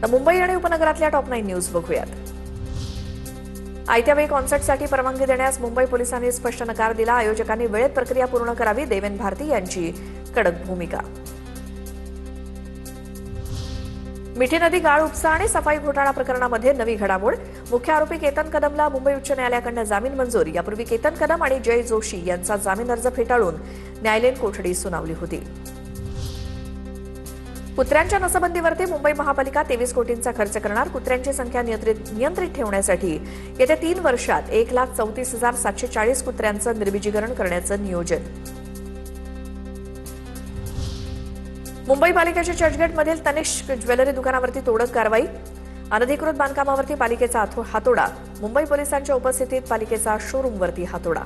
तर मुंबई आणि उपनगरातल्या टॉप 9 न्यूज बघूयात. आयत्या वेळी कॉन्सर्टसाठी परवानगी देण्यास मुंबई पोलिसांनी स्पष्ट नकार दिला. आयोजकांनी वेळेत प्रक्रिया पूर्ण करावी, देवेंद्र भारती यांची कडक भूमिका. मिठी नदी गाळ उपसा आणि सफाई घोटाळा प्रकरणामध्ये नवी घडामोड. मुख्य आरोपी केतन कदमला मुंबई उच्च न्यायालयाकडून जामीन मंजूर. यापूर्वी केतन कदम आणि जय जोशी यांचा जामीन अर्ज फेटाळून न्यायालयीन कोठडी सुनावली होती. कुत्र्यांच्या नसबंदीवरती मुंबई महापालिका 23 कोटींचा खर्च करणार. कुत्र्यांची संख्या नियंत्रित ठेवण्यासाठी येत्या 3 वर्षात 1,34,740 कुत्र्यांचं निर्बीजीकरण करण्याचं नियोजन. मुंबई पालिकेच्या चर्चगेटमधील तनिष्क ज्वेलरी दुकानावरती तोडक कारवाई. अनधिकृत बांधकामावरती पालिकेचा हातोडा. मुंबई पोलिसांच्या उपस्थितीत पालिकेचा शोरूमवरती हातोडा.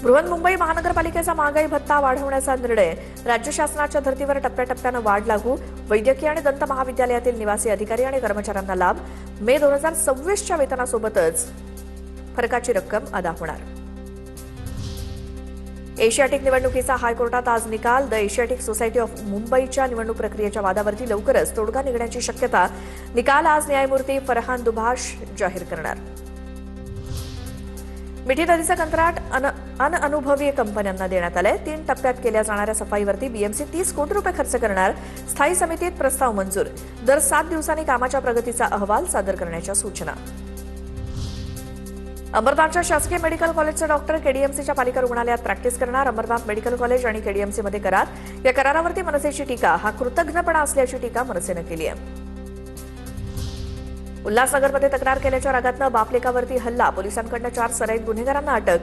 बृहन्मुंबई महानगरपालिकेचा महागाई भत्ता वाढवण्याचा निर्णय. राज्य शासनाच्या धर्तीवर टप्प्याटप्प्यानं वाढ लागू. वैद्यकीय आणि दंत महाविद्यालयातील निवासी अधिकारी आणि कर्मचाऱ्यांना लाभ. मे 2026च्या वेतनासोबतच फरकाची रक्कम अदा होणार. एशियाटिक निवडणुकीचा हायकोर्टात आज निकाल. द एशियाटिक सोसायटी ऑफ मुंबईच्या निवडणूक प्रक्रियेच्या वादावरती लवकरच तोडगा निघण्याची शक्यता. निकाल आज न्यायमूर्ती फरहान दुभाष जाहीर करणार. मिठी नदीचं कंत्राट अनअनुभवी कंपन्यांना देण्यात आलंय. 3 टप्प्यात केल्या जाणाऱ्या सफाईवरती बीएमसी 30 कोटी रुपये खर्च करणार. स्थायी समितीत प्रस्ताव मंजूर. दर 7 दिवसांनी कामाच्या प्रगतीचा अहवाल सादर करण्याच्या सूचना. अंबरनाथच्या शासकीय मेडिकल कॉलेजचे डॉक्टर केडीएमसीच्या पालिका रुग्णालयात प्रॅक्टिस करणार. अंबरनाथ मेडिकल कॉलेज आणि केडीएमसीमध्ये करार. या करारावरती मनसेची टीका. हा कृतज्ञपणा असल्याची टीका मनसेनं केली आहे. उल्हासनगरमध्ये तक्रार केल्याच्या रागातनं बापलेकावरती हल्ला. पोलिसांकडून 4 सराईत गुन्हेगारांना अटक.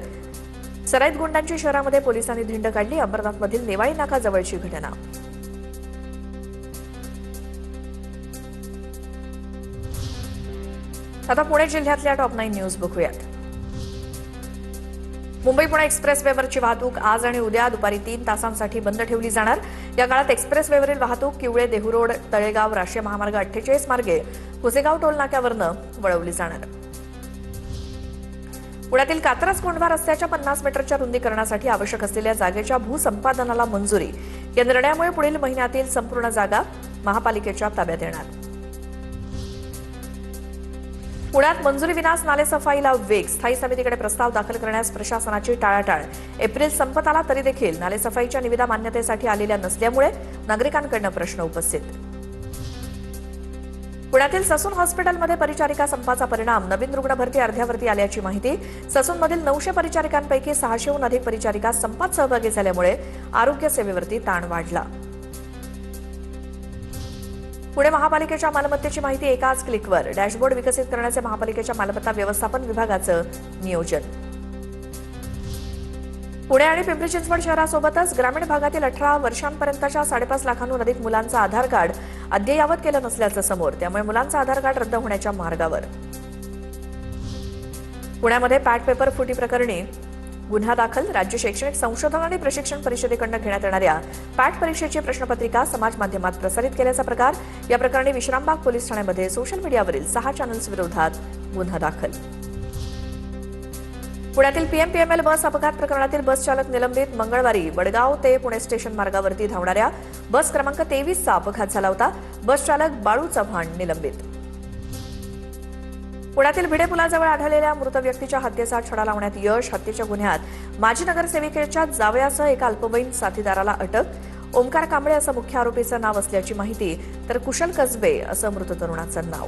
सराईत गुंडांची शहरामध्ये पोलिसांनी धिंड काढली. अंबरनाथमधील नेवाळी नाका जवळची घटना. आता पुणे जिल्ह्यातल्या टॉप 9 न्यूज बघूयात. मुंबई पुणे एक्सप्रेस वेवरची वाहतूक आज आणि उद्या दुपारी 3 तासांसाठी बंद ठेवली जाणार. या काळात एक्सप्रेस वेवरील वाहतूक किवळे, देहूरोड, तळेगाव, राष्ट्रीय महामार्ग 48 मार्गे कुसेगाव टोल नाक्यावरनं वळवली जाणार. पुण्यातील कात्रज कोंढवा रस्त्याच्या 50 मीटरच्या रुंदीकरणासाठी आवश्यक असलेल्या जागेच्या भूसंपादनाला मंजुरी. या निर्णयामुळे पुढील महिन्यातील संपूर्ण जागा महापालिकेच्या ताब्यात येणार. पुण्यात मंजुरी विनाच नालेसफाईला वेग. स्थायी समितीकडे प्रस्ताव दाखल करण्यास प्रशासनाची टाळाटाळ. एप्रिल संपत आला तरी देखील नालेसफाईच्या निविदा मान्यतेसाठी आलेल्या नसल्यामुळे नागरिकांकडून प्रश्न उपस्थित. पुण्यातील ससून हॉस्पिटलमध्ये परिचारिका संपाचा परिणाम. नवीन रुग्ण भरती अर्ध्यावरती आल्याची माहिती. ससूनमधील 900 परिचारिकांपैकी 600हून अधिक परिचारिका संपात सहभागी झाल्यामुळे आरोग्य सेवेवरती ताण वाढला. पुणे महापालिकेच्या मालमत्तेची माहिती एकाच क्लिकवर. डॅशबोर्ड विकसित करण्याचे महापालिकेच्या मालमत्ता व्यवस्थापन विभागाचं नियोजन. पुणे आणि पिंपरी चिंचवड शहरासोबतच ग्रामीण भागातील 18 वर्षांपर्यंतच्या 5.5 लाखांहून अधिक मुलांचं आधार कार्ड अद्ययावत केलं नसल्याचं समोर. त्यामुळे मुलांचं आधार कार्ड रद्द होण्याच्या मार्गावर. पुण्यामध्ये पॅट पेपर फुटी प्रकरणी गुन्हा दाखल. राज्य शैक्षणिक संशोधन आणि प्रशिक्षण परिषदेकडून घेण्यात येणाऱ्या पॅट परीक्षेची प्रश्नपत्रिका समाज माध्यमात प्रसारित केल्याचा प्रकार. या प्रकरणी विश्रामबाग पोलीस ठाण्यामध्ये सोशल मीडियावरील 6 चॅनल्स विरोधात गुन्हा दाखल. पुण्यातील पीएमपीएमएल बस अपघात प्रकरणातील बस चालक निलंबित. मंगळवारी वडगाव ते पुणे स्टेशन मार्गावरती धावणाऱ्या बस क्रमांक 23चा अपघात झाला होता. बस चालक बाळू चव्हाण निलंबित. पुण्यातील भिडे पुलाजवळ आढळलेल्या मृत व्यक्तीच्या हत्येचा छडा लावण्यात यश. हत्येच्या गुन्ह्यात माजी नगरसेविकेच्या जावयासह एका अल्पवयीन साथीदाराला अटक. ओमकार कांबळे असं मुख्य आरोपीचं नाव असल्याची माहिती, तर कुशल कसबे असं मृत तरुणाचं नाव.